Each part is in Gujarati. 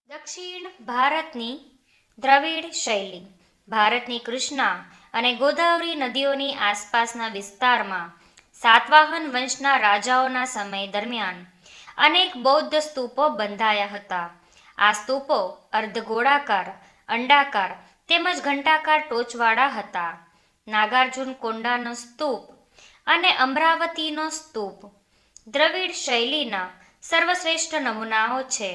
દક્ષિણ ભારતની દ્રવિડ શૈલી ભારતની કૃષ્ણા અને ગોદાવરી નદીઓની આસપાસના વિસ્તારમાં સાતવાહન વંશના રાજાઓના સમય દરમિયાન અનેક બૌદ્ધ સ્તૂપો બંધાયા હતા. આ સ્તૂપો અર્ધગોળાકાર, અંડાકાર તેમજ ઘંટાકાર ટોચવાળા હતા. નાગાર્જુન કોંડાનો સ્તૂપ અને અમરાવતીનો સ્તૂપ દ્રવિડ શૈલીના સર્વશ્રેષ્ઠ નમૂનાઓ છે.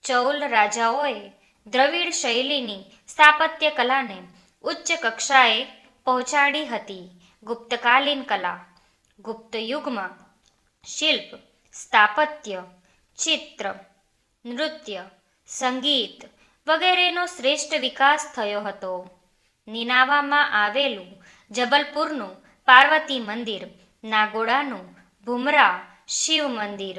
ચૌલ રાજાઓએ દ્રવિડ શૈલીની સ્થાપત્ય કલાને ઉચ્ચ કક્ષાએ પહોંચાડી હતી. ગુપ્તકાલીન કલા ગુપ્ત યુગમાં શિલ્પ, સ્થાપત્ય, ચિત્ર, નૃત્ય, સંગીત વગેરેનો શ્રેષ્ઠ વિકાસ થયો હતો. નીનાવામાં આવેલું જબલપુરનું પાર્વતી મંદિર, નાગોડાનું ભુમરા શિવ મંદિર,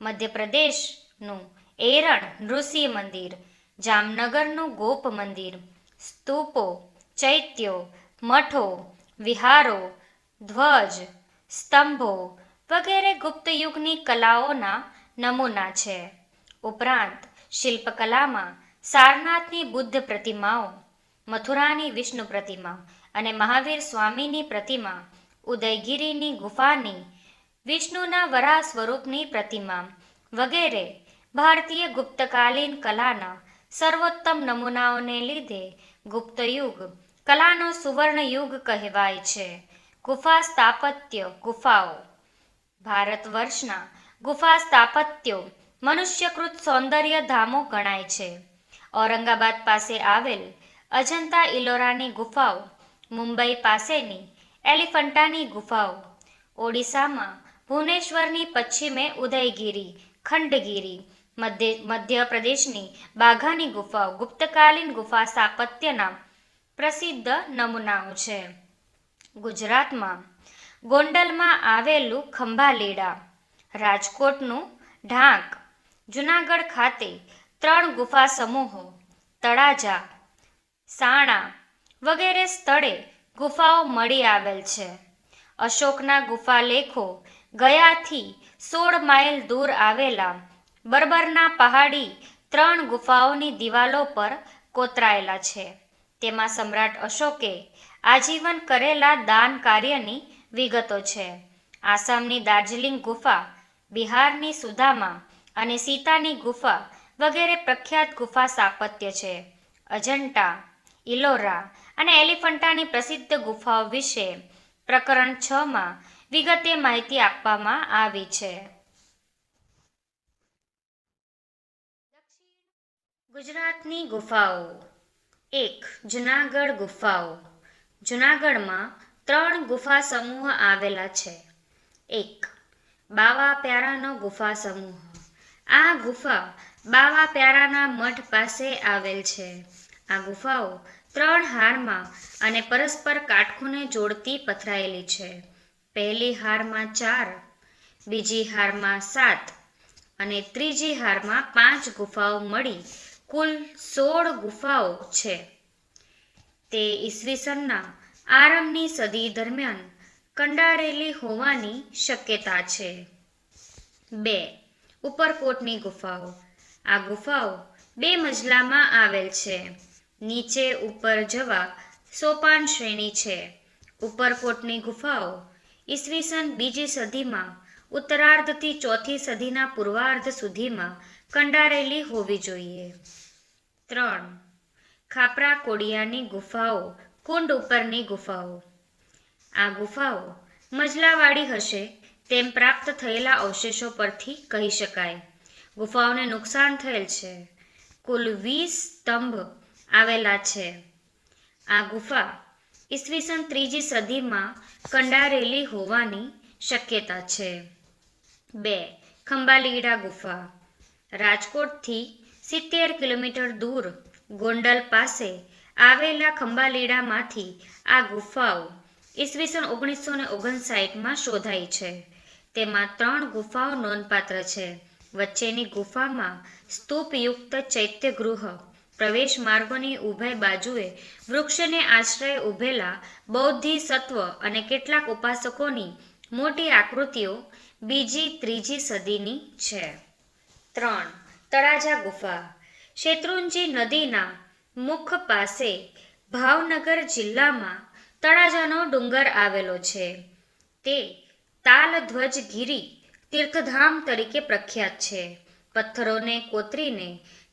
મધ્યપ્રદેશનું એરણ ઋષિ મંદિર, જામનગરનું ગોપ મંદિર, સ્તૂપો, ચૈત્યો, મઠો, વિહારો, ધ્વજ, સ્તંભો વગેરે ગુપ્ત યુગની કલાઓના નમૂના છે. ઉપરાંત શિલ્પકલામાં સારનાથની બુદ્ધ પ્રતિમાઓ, મથુરાની વિષ્ણુ પ્રતિમા અને મહાવીર સ્વામીની પ્રતિમા, ઉદયગીરીની ગુફાની વિષ્ણુના વરાહ સ્વરૂપની પ્રતિમા વગેરે ભારતીય ગુપ્તકાલીન કલાના સર્વોત્તમ નમૂનાઓને લીધે ગુપ્તયુગ કલાનો સુવર્ણ યુગ કહેવાય છે. ગુફા સ્થાપત્ય ગુફાઓ ભારત વર્ષના ગુફા સ્થાપત્યો મનુષ્યકૃત સૌંદર્ય ધામો ગણાય છે. ઔરંગાબાદ પાસે આવેલ અજંતા ઇલોરાની ગુફાઓ, મુંબઈ પાસેની એલિફન્ટાની ગુફાઓ, ઓડિશામાં ભુવનેશ્વરની પશ્ચિમે ઉદયગીરી, ખંડગીરી, મધ્યપ્રદેશની બાઘાની ગુફાઓ ગુપ્તકાલીન ગુફા સ્થાપત્યના પ્રસિદ્ધ નમૂનાઓ છે. ગુજરાતમાં ગોંડલમાં આવેલું ખંભાલીડા, રાજકોટનું ઢાંક, જૂનાગઢ ખાતે 3 ગુફા સમૂહો, તળાજા, સાણા વગેરે સ્થળે ગુફાઓ મળી આવેલ છે. અશોકના ગુફાલેખો ગયાથી 16 માઇલ દૂર આવેલા બર્બરના પહાડી 3 ગુફાઓની દિવાલો પર કોતરાયેલા છે. તેમાં સમ્રાટ અશોકે આજીવન કરેલા દાન કાર્યની વિગતો છે. આસામની દાર્જિલિંગ ગુફા, બિહારની સુદામા અને સીતાની ગુફા વગેરે પ્રખ્યાત ગુફા સ્થાપત્ય છે. અજંટા, ઇલોરા અને એલિફન્ટાની પ્રસિદ્ધ ગુફાઓ વિશે પ્રકરણ 6માં વિગતે માહિતી આપવામાં આવી છે. ગુજરાતની ગુફાઓ 1. જૂનાગઢ ગુફાઓ. જૂનાગઢમાં 3 ગુફા સમૂહ આવેલા છે. 1. બાવા પ્યારાનો ગુફા સમૂહ. આ ગુફા બાવા પ્યારાના મઠ પાસે આવેલ છે. આ ગુફાઓ 3 હારમાં અને પરસ્પર કાટખૂણે જોડતી પથરાયેલી છે. પહેલી હારમાં 4, બીજી હારમાં 7 અને ત્રીજી હારમાં 5 ગુફાઓ મળી કુલ 16 ગુફાઓ છે. તે ઈસવીસનના આરંભની સદી દરમિયાન કંડારેલી હોવાની શક્યતા છે. 2. ઉપરકોટની ગુફાઓ. આ ગુફાઓ 2 મજલામાં આવેલ છે. નીચે ઉપર જવા સોપાન શ્રેણી છે. ઉપરકોટની ગુફાઓ ઈસવીસન 2જી સદીમાં ઉત્તરાર્ધથી 4થી સદીના પૂર્વાર્ધ સુધીમાં કંડારેલી હોવી જોઈએ. 3. ખાપરા કોડિયાની ગુફાઓ, કુંડ ઉપરની ગુફાઓ. આ ગુફાઓ મજલાવાળી હશે તેમ પ્રાપ્ત થયેલા અવશેષો પરથી કહી શકાય. ગુફાઓને નુકસાન થયેલ છે. કુલ 20 સ્તંભ આવેલા છે. આ ગુફા ઈસવીસન 3જી સદીમાં કંડારેલી હોવાની શક્યતા છે. 2. ખંભાલીડા ગુફા. રાજકોટથી 70 કિલોમીટર દૂર ગોંડલ પાસે આવેલા ખંભાલીડામાંથી આ ગુફાઓ ઈસવીસન 1959માં શોધાઈ છે. તેમાં 3 ગુફાઓ નોંધપાત્ર છે. વચ્ચેની ગુફામાં સ્તૂપયુક્ત ચૈત્યગૃહ, પ્રવેશ માર્ગોની ઉભય બાજુએ વૃક્ષને આશ્રય ઉભેલા બોધિસત્વ અને કેટલાક ઉપાસકોની મોટી આકૃતિઓ 2જી-3જી સદીની છે. 3. તળાજા ગુફા. શેત્રુંજી નદીના મુખ પાસે ભાવનગર જિલ્લામાં તળાજાનો ડુંગર આવેલો છે. તે તાલધ્વજગીરી તીર્થધામ તરીકે પ્રખ્યાત છે. પથ્થરોને કોતરીને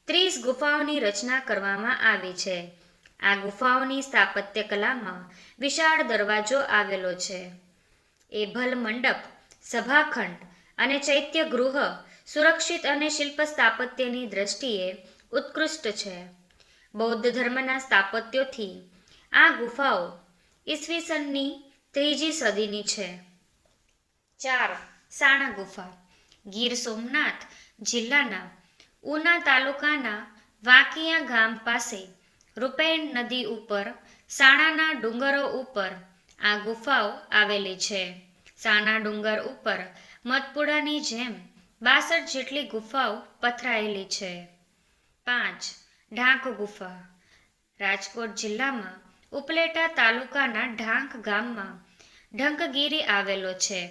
30 ગુફાઓની રચના કરવામાં આવી છે. આ ગુફાઓની સ્થાપત્ય કલામાં વિશાળ દરવાજો આવેલો છે. એભલ મંડપ, સભાખંડ અને ચૈત્ય ગૃહ સુરક્ષિત અને શિલ્પ સ્થાપત્યની દ્રષ્ટિએ ઉત્કૃષ્ટ છે. બૌદ્ધ ધર્મના સ્થાપત્યોથી આ ગુફાઓ ઈસવીસનની 3જી સદીની છે. 4. સાણા ગુફા. ગીર સોમનાથ જિલ્લાના ઉના તાલુકાના વાંકિયા ગામ પાસે રૂપેણ નદી ઉપર સાણાના ડુંગરો ઉપર આ ગુફાઓ આવેલી છે. સાણા ડુંગર ઉપર મધપુરાની જેમ 62 જેટલી ગુફાઓ પથરાયેલી છે. 5. ઢાંક ગુફા. રાજકોટ જિલ્લામાં ઉપલેટા તાલુકાના ઢાંક ગામમાં ઢંકગીરી આવેલો છે.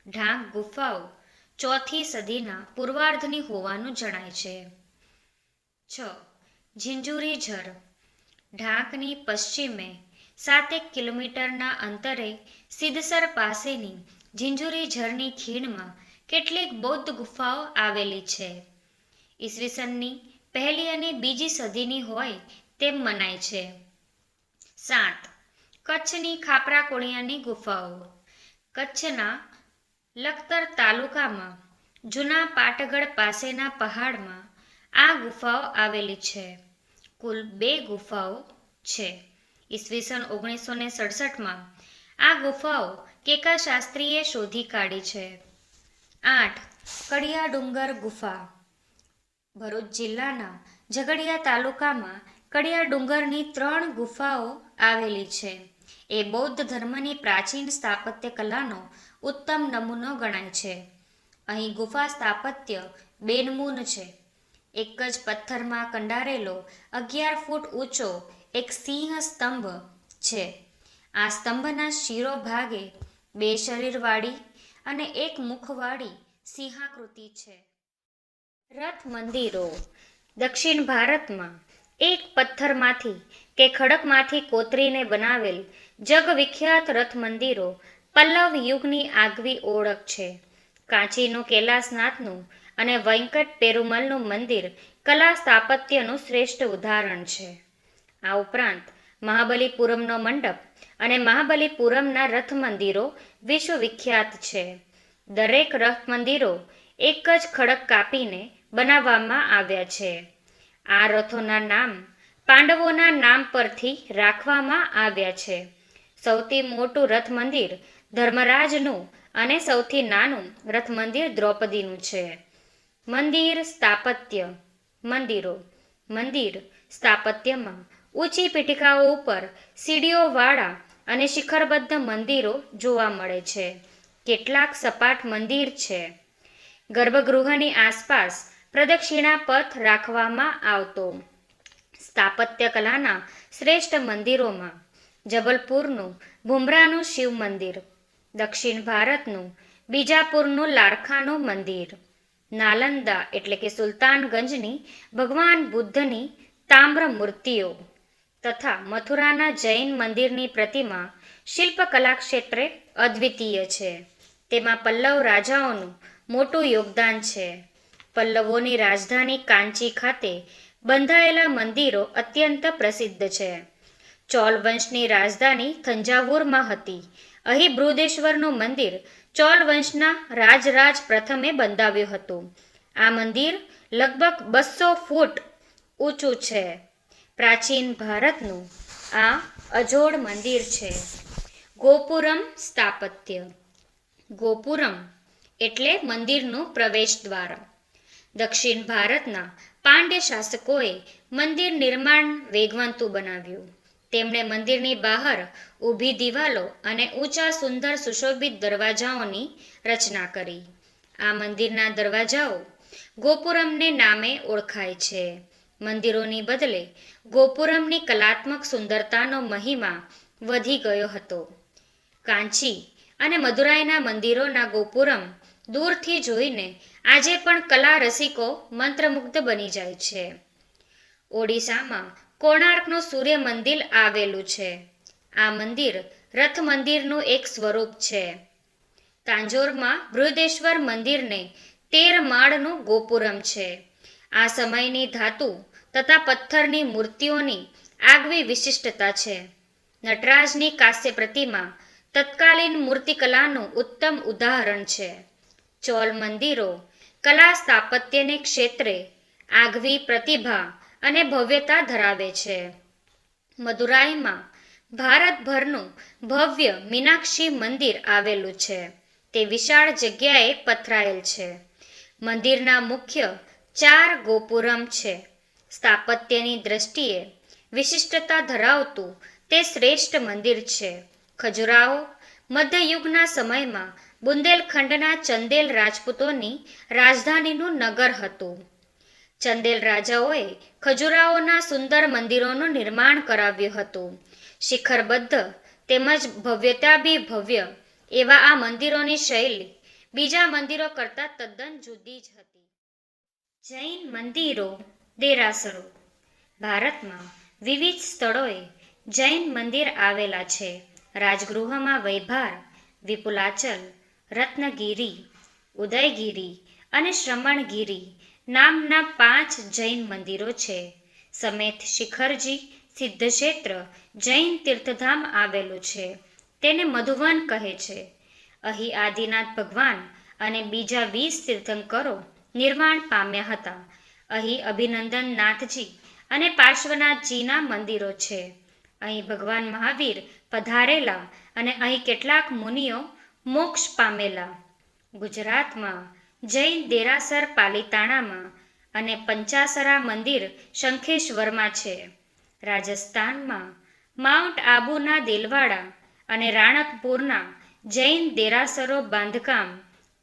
ઢાંક ગુફાઓ 4થી સદીના પૂર્વાર્ધની હોવાનું જણાય છે. 6. ઝિંઝુરી ઝર. ઢાંકની પશ્ચિમે 7 કિલોમીટરના અંતરે સિદ્ધસર પાસેની ઝિંઝુરી ઝરની ખીણમાં કેટલીક બૌદ્ધ ગુફાઓ આવેલી છે. ઈસવીસનની 1લી અને 2જી સદીની હોય તેમ મનાય છે. 7. કચ્છની ખાપરા કોળિયાની ગુફાઓ. કચ્છના લખતર તાલુકામાં જૂના પાટગઢ પાસેના પહાડમાં આ ગુફાઓ આવેલી છે. કુલ 2 ગુફાઓ છે. ઈસવીસન 1967માં આ ગુફાઓ કેકા શાસ્ત્રીએ શોધી કાઢી છે. 8. કડિયા ડુંગર ગુફા. ભરૂચ જિલ્લાના ઝઘડિયા તાલુકામાં કડિયા ડુંગરની 3 ગુફાઓ આવેલી છે. એ બૌદ્ધ ધર્મની પ્રાચીન સ્થાપત્ય કલાનો ઉત્તમ નમૂનો ગણાય છે. અહીં ગુફા સ્થાપત્ય બેનમૂન છે. એક જ પથ્થરમાં કંડારેલો 11 ફૂટ ઊંચો એક સિંહ સ્તંભ છે. આ સ્તંભના શિરોભાગે 2 શરીરવાળી અને 1 મુખવાળી સિંહાકૃતિ છે. રથ મંદિરો. દક્ષિણ ભારતમાં એક પથ્થરમાંથી કે ખડકમાંથી કોતરીને બનાવેલ જગવિખ્યાત રથ મંદિરો પલ્લવ યુગની આગવી ઓળખ છે. કાંચીનું કૈલાસનાથનું અને વેંકટ પેરુમલનું મંદિર કલા સ્થાપત્યનું શ્રેષ્ઠ ઉદાહરણ છે. આ ઉપરાંત મહાબલીપુરમનો મંડપ અને મહાબલીપુરમના રથ મંદિરો વિશ્વવિખ્યાત છે. દરેક રથ મંદિરો એક જ ખડક કાપીને બનાવવામાં આવ્યા છે. આ રથોના નામ પાંડવોના નામ પરથી રાખવામાં આવ્યા છે. સૌથી મોટું રથ મંદિર ધર્મરાજનું અને સૌથી નાનું રથ મંદિર દ્રૌપદીનું છે. મંદિર સ્થાપત્ય. મંદિરો. મંદિર સ્થાપત્યમાં ઊંચી પીઠિકાઓ ઉપર સીડીઓવાળા અને શિખરબદ્ધ મંદિરો જોવા મળે છે. કેટલાક સપાટ મંદિર છે. ગર્ભગૃહની આસપાસ પ્રદક્ષિણા પથ રાખવામાં આવતો. સ્થાપત્ય કલાના શ્રેષ્ઠ મંદિરોમાં જબલપુરનું ભુમરાનું શિવ મંદિર, દક્ષિણ ભારતનું બીજાપુરનું લારખાનું મંદિર, નાલંદા એટલે કે સુલતાનગંજની ભગવાન બુદ્ધની તામ્ર મૂર્તિઓ તથા મથુરાના જૈન મંદિરની પ્રતિમા શિલ્પકલા ક્ષેત્રે અદ્વિતીય છે. તેમાં પલ્લવ રાજાઓનું મોટું યોગદાન છે. પલ્લવોની રાજધાની કાંચી ખાતે બંધાયેલા મંદિરો અત્યંત પ્રસિદ્ધ છે. ચોલ વંશની રાજધાની થંજાવુરમાં હતી. અહીં બૃહદેશ્વરનું મંદિર ચોલ વંશના રાજરાજ પ્રથમે બંધાવ્યું હતું. આ મંદિર લગભગ 200 ફૂટ ઊંચું છે. પ્રાચીન ભારતનું આ અજોડ મંદિર છે. ગોપુરમ સ્થાપત્ય. ગોપુરમ એટલે મંદિરનું પ્રવેશ દ્વાર. દક્ષિણ ભારતના પાંડ્ય શાસકોએ મંદિર નિર્માણ વેગવંતું બનાવ્યું. તેમણે મંદિરની બહાર ઊભી દિવાલો અને ઊંચા સુંદર સુશોભિત દરવાજાઓની રચના કરી. આ મંદિરના દરવાજાઓ ગોપુરમને નામે ઓળખાય છે. મંદિરોની બદલે ગોપુરમની કલાત્મક સુંદરતાનો મહિમા વધી ગયો હતો. કાંચી અને મદુરાઈના મંદિરોના ગોપુરમ દૂરથી જોઈને આજે પણ કલા રસિકો મંત્રમુગ્ધ બની જાય છે. ઓડિશામાં કોણાર્કનું સૂર્ય મંદિર આવેલું છે. આ મંદિર રથ મંદિરનું એક સ્વરૂપ છે. તાંજોરમાં બૃહદેશ્વર મંદિરને 13 માળનું ગોપુરમ છે. આ સમયની ધાતુ તથા પથ્થરની મૂર્તિઓની આગવી વિશિષ્ટતા છે. નટરાજની કાંસ્ય પ્રતિમા તત્કાલીન મૂર્તિકલાનું ઉત્તમ ઉદાહરણ છે. ચોલ મંદિરો કલા સ્થાપત્યને ક્ષેત્રે આગવી પ્રતિભા અને ભવ્યતા ધરાવે છે. મદુરાઈમાં ભારતભરનું ભવ્ય મીનાક્ષી મંદિર આવેલું છે. તે વિશાળ જગ્યાએ પથરાયેલ છે. મંદિરના મુખ્ય 4 ગોપુરમ છે. સ્થાપત્યની દ્રષ્ટિએ વિશિષ્ટતા ધરાવતું તે શ્રેષ્ઠ મંદિર છે. ખજુરાહો મધ્યયુગના સમયમાં બુંદેલખંડના ચંદેલ રાજપૂતોની રાજધાનીનું નગર હતું. ચંદેલ રાજાઓએ ખજુરાહોના સુંદર મંદિરોનું નિર્માણ કરાવ્યું હતું. શિખરબદ્ધ તેમજ ભવ્યતાભિભવ્ય એવા આ મંદિરોની શૈલી બીજા મંદિરો કરતાં તદ્દન જુદી જ હતી. જૈન મંદિરો, દેરાસરો. ભારતમાં વિવિધ સ્થળોએ જૈન મંદિર આવેલા છે. રાજગૃહમાં વૈભાર, વિપુલાચલ, રત્નગિરી, ઉદયગિરી અને શ્રમણગિરી નામના 5 જૈન મંદિરો છે. સમેત શિખરજી સિદ્ધક્ષેત્ર જૈન તીર્થધામ આવેલું છે. તેને મધુવન કહે છે. અહીં આદિનાથ ભગવાન અને બીજા 20 તીર્થંકરો નિર્વાણ પામ્યા હતા. અહીં અભિનંદન નાથજી અને પાર્શ્વનાથજીના મંદિરો છે. અહીં ભગવાન મહાવીર પધારેલા અને અહીં કેટલાક મુનિઓ મોક્ષ પામેલા. ગુજરાતમાં જૈન દેરાસર પાલિતાણામાં અને પંચાસરા મંદિર શંખેશ્વરમાં છે. રાજસ્થાનમાં માઉન્ટ આબુના દેલવાડા અને રાણકપુરના જૈન દેરાસરો બાંધકામ,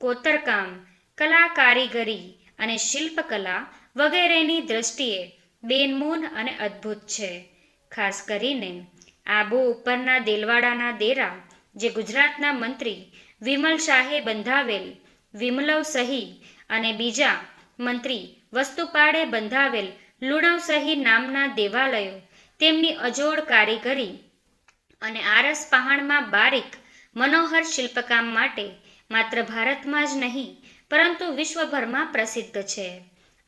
કોતરકામ, કલા કારીગરી અને શિલ્પકલા વગેરેની દ્રષ્ટિએ બેનમૂન અને અદ્ભુત છે. ખાસ કરીને આબુ ઉપરના દેલવાડાના દેરા જે ગુજરાતના મંત્રી વિમલ શાહે બંધાવેલ, વિમલવ સહી અને બીજા મંત્રી વસ્તુપાળે બંધાવેલ લુણવ સહી નામના દેવાલયો તેમની અજોડ કારીગરી અને આરસ પહાણમાં બારીક મનોહર શિલ્પકામ માટે માત્ર ભારતમાં જ નહીં પરંતુ વિશ્વભરમાં પ્રસિદ્ધ છે.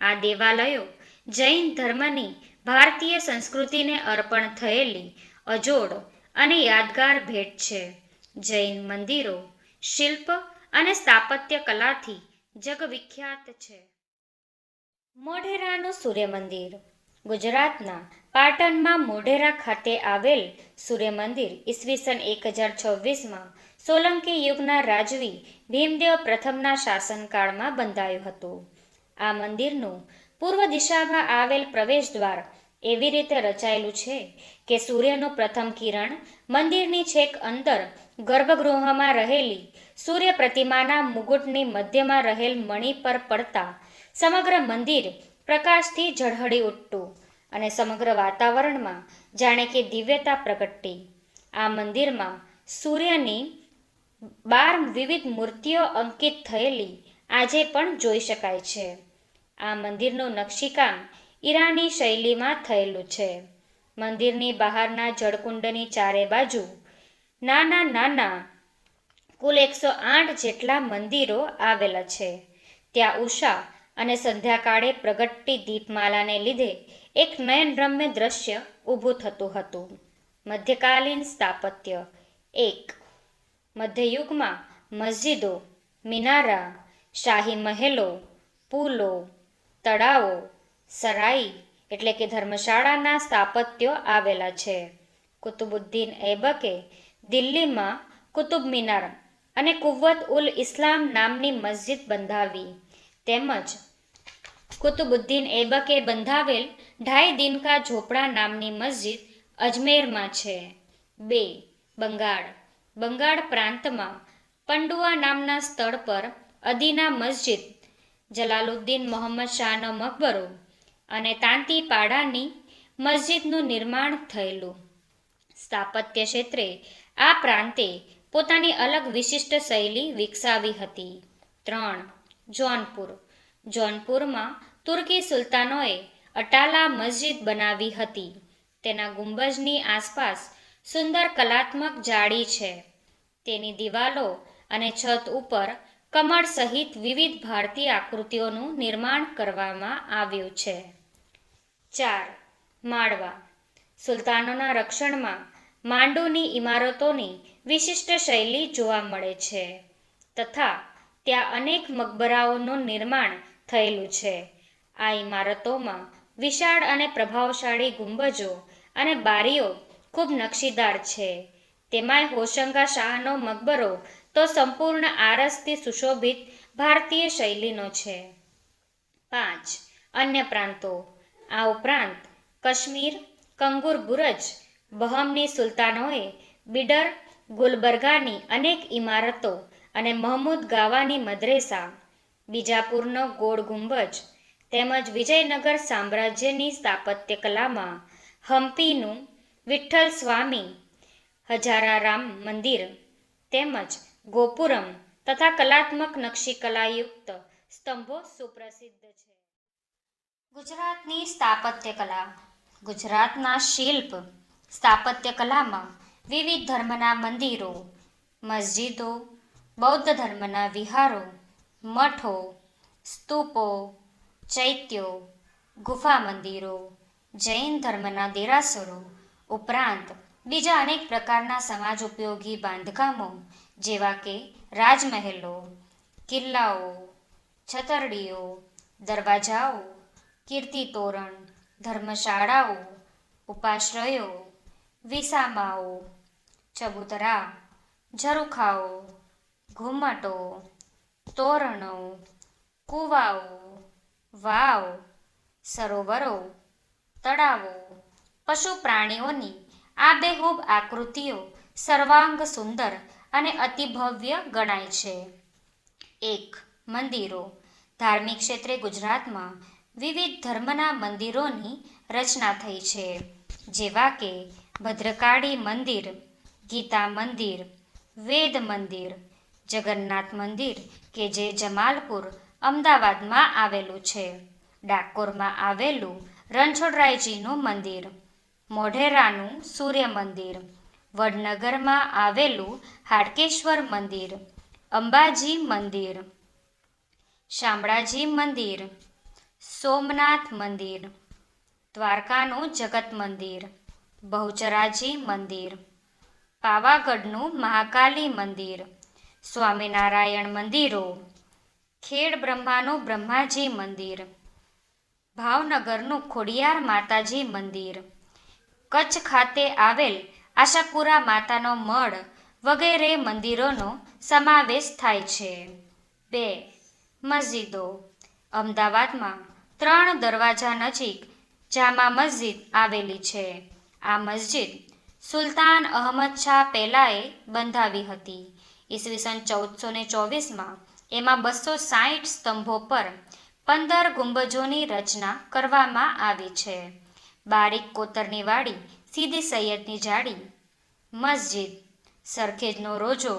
આ દેવાલયો જૈન ધર્મની ભારતીય સંસ્કૃતિને અર્પણ થયેલી અજોડ અને યાદગાર ભેટ છે. જૈન મંદિરો શિલ્પ અને સ્થાપત્ય કલાથી જગવિખ્યાત છે. મોઢેરાનું સૂર્ય મંદિર. ગુજરાતના પાટણમાં મોઢેરા ખાતે આવેલ સૂર્ય મંદિર ઈસવીસન 1026માં સોલંકી યુગના રાજવી ભીમદેવ પ્રથમના શાસનકાળમાં બંધાયું હતું. આ મંદિરનું પૂર્વ દિશામાં આવેલ પ્રવેશદ્વાર એવી રીતે રચાયેલું છે કે સૂર્યનું પ્રથમ કિરણ મંદિરની છેક અંદર ગર્ભગૃહમાં રહેલી સૂર્ય પ્રતિમાના મુગુટની મધ્યમાં રહેલ મણિ પર પડતા સમગ્ર મંદિર પ્રકાશથી ઝળહળી ઉઠતું અને સમગ્ર વાતાવરણમાં જાણે કે દિવ્યતા પ્રગટતી. આ મંદિરમાં સૂર્યની 12 વિવિધ મૂર્તિઓ અંકિત થયેલી આજે પણ જોઈ શકાય છે. આ મંદિરનું નકશીકામ ઈરાની શૈલીમાં થયેલું છે. મંદિરની બહારના જળકુંડની ચારે બાજુ નાના નાના કુલ 108 જેટલા મંદિરો આવેલા છે. ત્યાં ઉષા અને સંધ્યાકાળે પ્રગટતી દીપમાલાને લીધે એક નયનરમ્ય દ્રશ્ય ઊભું થતું હતું. મધ્યકાલીન સ્થાપત્ય. 1. મધ્યયુગમાં મસ્જિદો, મિનારા, શાહી મહેલો, પુલો, તળાવો, સરાઈ એટલે કે ધર્મશાળાના સ્થાપત્યો આવેલા છે. કુતુબુદ્દીન ઐબકે દિલ્હીમાં કુતુબ મિનાર અને કુવ્વત ઉલ ઇસ્લામ નામની મસ્જિદ બંધાવી. તેમજ કુતુબુદ્દીન ઐબકે બંધાવેલ ઢાઈ દિનકા ઝોપડા નામની મસ્જિદ અજમેરમાં છે. 2. બંગાળ. બંગાળ પ્રાંતમાં પંડુઆ નામના સ્થળ પર અદીના મસ્જિદ, જલાલુદ્દીન મોહમ્મદ શાહનો મકબરો અને તાંતીપાડાની મસ્જિદનું નિર્માણ થયેલું. સ્થાપત્ય ક્ષેત્રે આ પ્રાંતે પોતાની અલગ વિશિષ્ટ શૈલી વિકસાવી હતી. 3. જોનપુર. જોનપુરમાં તુર્કી સુલતાનોએ અટાલા મસ્જિદ બનાવી હતી. તેના ગુંબજની આસપાસ સુંદર કલાત્મક જાળી છે. તેની દિવાલો અને છત ઉપર કમળ સહિત વિવિધ ભારતીય આકૃતિઓનું નિર્માણ કરવામાં આવ્યું છે. 4. માળવા. સુલતાનોના રક્ષણમાં માંડુની ઇમારતોની વિશિષ્ટ શૈલી જોવા મળે છે તથા ત્યાં અનેક મકબરાઓનું નિર્માણ થયેલું છે. આ ઇમારતોમાં વિશાળ અને પ્રભાવશાળી ગુંબજો અને બારીઓ ખૂબ નકશીદાર છે. તેમાંય હોશંગા શાહનો મકબરો તો સંપૂર્ણ આરસથી સુશોભિત ભારતીય શૈલીનો છે. 5. અન્ય પ્રાંતો. આ ઉપરાંત કાશ્મીર, કંગુર બુરજ, બહમની સુલતાનોએ બિડર, ગુલબર્ગાની અનેક ઇમારતો અને મહમૂદ ગાવાની મદ્રેસા, બીજાપુરનો ગોળ ગુંબજ તેમજ વિજયનગર સામ્રાજ્યની સ્થાપત્ય કલામાં હમ્પીનું વિઠ્ઠલ સ્વામી હજારારામ મંદિર તેમજ ગોપુરમ તથા કલાત્મક નકશીકલાયુક્ત સ્તંભો સુપ્રસિદ્ધ છે. ગુજરાતની સ્થાપત્ય કલા. ગુજરાતના શિલ્પ સ્થાપત્ય કલામાં વિવિધ ધર્મના મંદિરો, મસ્જિદો, બૌદ્ધ ધર્મના વિહારો, મઠો, સ્તૂપો, ચૈત્યો, ગુફા મંદિરો, જૈન ધર્મના દેરાસરો ઉપરાંત બીજા અનેક પ્રકારના સમાજ ઉપયોગી બાંધકામો જેવા કે રાજમહેલો, કિલ્લાઓ, છતરડીઓ, દરવાજાઓ, કીર્તિતોરણ, ધર્મશાળાઓ, ઉપાશ્રયો, વિસામાઓ, ચબૂતરા, ઝરૂખાઓ, ઘુમ્મટો, તોરણો, કૂવાઓ, વાવ, સરોવરો, તળાવો, પશુ પ્રાણીઓની આબેહૂબ આકૃતિઓ સર્વાંગ સુંદર અને અતિભવ્ય ગણાય છે. 1. મંદિરો. ધાર્મિક ક્ષેત્રે ગુજરાતમાં વિવિધ ધર્મના મંદિરોની રચના થઈ છે જેવા કે ભદ્રકાળી મંદિર, ગીતા મંદિર, વેદ મંદિર, જગન્નાથ મંદિર કે જે જમાલપુર, અમદાવાદમાં આવેલું છે, ડાકોરમાં આવેલું રણછોડરાયજીનું મંદિર, મોઢેરાનું સૂર્ય મંદિર, વડનગરમાં આવેલું હાટકેશ્વર મંદિર, અંબાજી મંદિર, શામળાજી મંદિર, સોમનાથ મંદિર, દ્વારકાનું જગત મંદિર, બહુચરાજી મંદિર, પાવાગઢનું મહાકાલી મંદિર, સ્વામિનારાયણ મંદિરો, ખેડ બ્રહ્માનું બ્રહ્માજી મંદિર, ભાવનગરનું ખોડિયાર માતાજી મંદિર, કચ્છ ખાતે આવેલ આશાપુરા માતાનો મઢ વગેરે મંદિરોનો સમાવેશ થાય છે. 2. મસ્જિદો. અમદાવાદમાં 3 દરવાજા નજીક જામા મસ્જિદ આવેલી છે. આ મસ્જિદ સુલતાન અહમદ શાહ પહેલાએ બંધાવી હતી. ઈસવીસન 1424માં એમાં 260 સ્તંભો પર 15 ગુંબજોની રચના કરવામાં આવી છે. બારીક કોતરની વાળી સીદી સૈયદની જાળી, મસ્જિદ, સરખેજનો રોજો,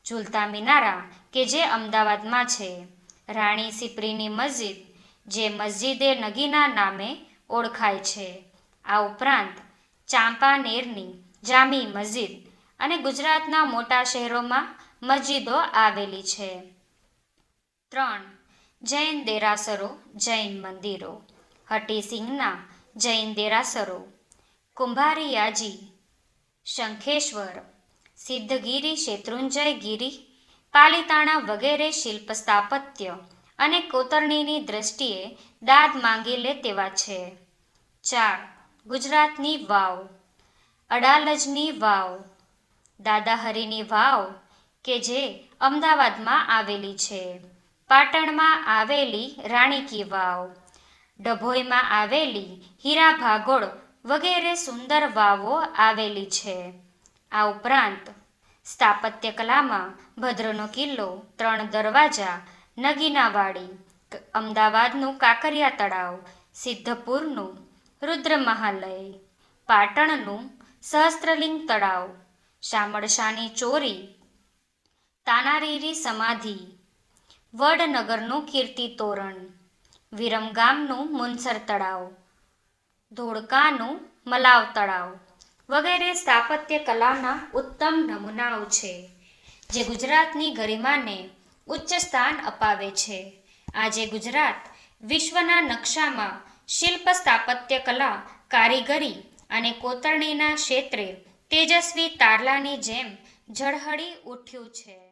ઝૂલતા મિનારા કે જે અમદાવાદમાં છે, રાણી સિપ્રીની મસ્જિદ જે મસ્જિદે નગીના નામે ઓળખાય છે. આ ઉપરાંત ચાંપાનેરની જામી મસ્જિદ અને ગુજરાતના મોટા શહેરોમાં મસ્જિદો આવેલી છે. 3. જૈન દેરાસરો, જૈન મંદિરો. હટીસિંગના જૈન દેરાસરો, કુંભારિયાજી, શંખેશ્વર, સિદ્ધગીરી, શેત્રુંજયગીરી, પાલિતાણા વગેરે શિલ્પ સ્થાપત્ય અને કોતરણીની દ્રષ્ટિએ દાદ માંગી લે તેવા છે. 4. ગુજરાતની વાવ. અડાલજની વાવ, દાદાહરીની વાવ કે જે અમદાવાદમાં આવેલી છે, પાટણમાં આવેલી રાણી કી વાવ, ડભોઈમાં આવેલી હીરા ભાગોળ વગેરે સુંદર વાવો આવેલી છે. આ ઉપરાંત સ્થાપત્ય કલામાં ભદ્રનો કિલ્લો, 3 દરવાજા, નગીનાવાડી, અમદાવાદનું કાંકરિયા તળાવ, સિદ્ધપુરનું રુદ્રમહાલય, પાટણનું સહસ્ત્રલિંગ તળાવ, શામળશાની ચોરી, તાનારીરી સમાધિ, વડનગરનું કીર્તિતોરણ, વિરમગામનું મુનસર તળાવ, ધોળકાનું મલાવ તળાવ વગેરે સ્થાપત્ય કલાના ઉત્તમ નમૂનાઓ છે, જે ગુજરાતની ગરિમાને ઉચ્ચ સ્થાન અપાવે છે. આજે ગુજરાત વિશ્વના નકશામાં શિલ્પ સ્થાપત્ય કલા, કારીગરી અને કોતરણીના ક્ષેત્રે તેજસ્વી તારલાની જેમ ઝળહળી ઉઠ્યું છે.